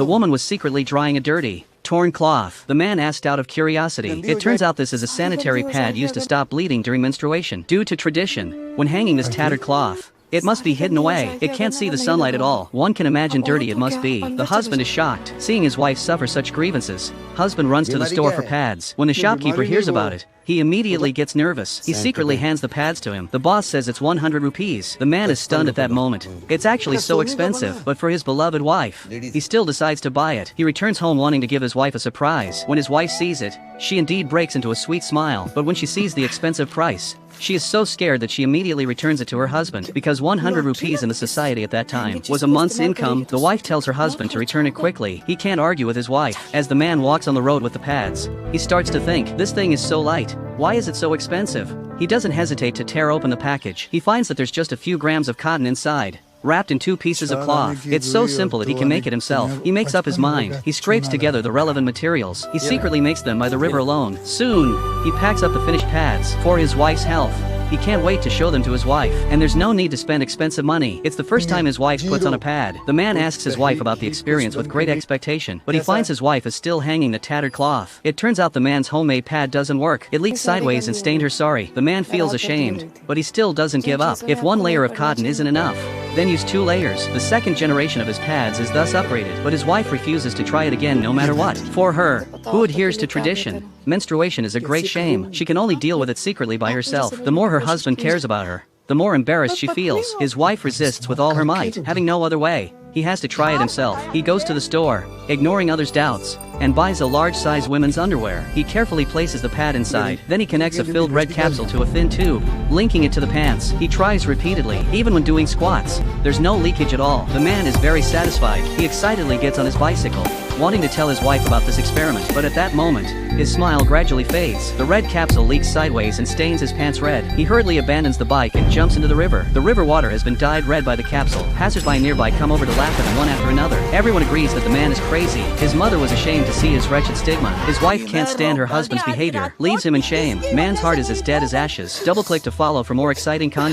The woman was secretly drying a dirty, torn cloth. The man asked out of curiosity. It turns out this is a sanitary pad used to stop bleeding during menstruation. Due to tradition, when hanging this tattered cloth, it must be hidden away. It can't see the sunlight at all. One can imagine dirty it must be. The husband is shocked, seeing his wife suffer such grievances. Husband runs to the store for pads. When the shopkeeper hears about it, he immediately gets nervous. He secretly hands the pads to him. The boss says it's 100 rupees. The man is stunned at that moment. It's actually so expensive, but for his beloved wife, he still decides to buy it. He returns home wanting to give his wife a surprise. When his wife sees it, she indeed breaks into a sweet smile. But when she sees the expensive price, she is so scared that she immediately returns it to her husband. Because 100 rupees in the society at that time was a month's income, the wife tells her husband to return it quickly. He can't argue with his wife. As the man walks on the road with the pads, he starts to think, this thing is so light. Why is it so expensive? He doesn't hesitate to tear open the package. He finds that there's just a few grams of cotton inside, wrapped in 2 pieces of cloth. It's so simple that he can make it himself. He makes up his mind. He scrapes together the relevant materials. He secretly makes them by the river alone. Soon, he packs up the finished pads for his wife's health. He can't wait to show them to his wife. And there's no need to spend expensive money. It's the first time his wife puts on a pad. The man asks his wife about the experience with great expectation, but he finds his wife is still hanging the tattered cloth. It turns out the man's homemade pad doesn't work. It leaked sideways and stained her sari. The man feels ashamed, but he still doesn't give up. If 1 layer of cotton isn't enough, then use 2 layers. The second generation of his pads is thus upgraded, but his wife refuses to try it again no matter what. For her, who adheres to tradition, menstruation is a great shame. She can only deal with it secretly by herself. The more her husband cares about her, the more embarrassed she feels. His wife resists with all her might. Having no other way, he has to try it himself. He goes to the store, ignoring others' doubts, and buys a large-size women's underwear. He carefully places the pad inside. Then he connects a filled red capsule to a thin tube, linking it to the pants. He tries repeatedly. Even when doing squats, there's no leakage at all. The man is very satisfied. He excitedly gets on his bicycle, wanting to tell his wife about this experiment. But at that moment, his smile gradually fades. The red capsule leaks sideways and stains his pants red. He hurriedly abandons the bike and jumps into the river. The river water has been dyed red by the capsule. Passers-by nearby come over to laugh at him one after another. Everyone agrees that the man is crazy. His mother was ashamed to see his wretched stigma. His wife can't stand her husband's behavior, leaves him in shame. Man's heart is as dead as ashes. Double-click to follow for more exciting content.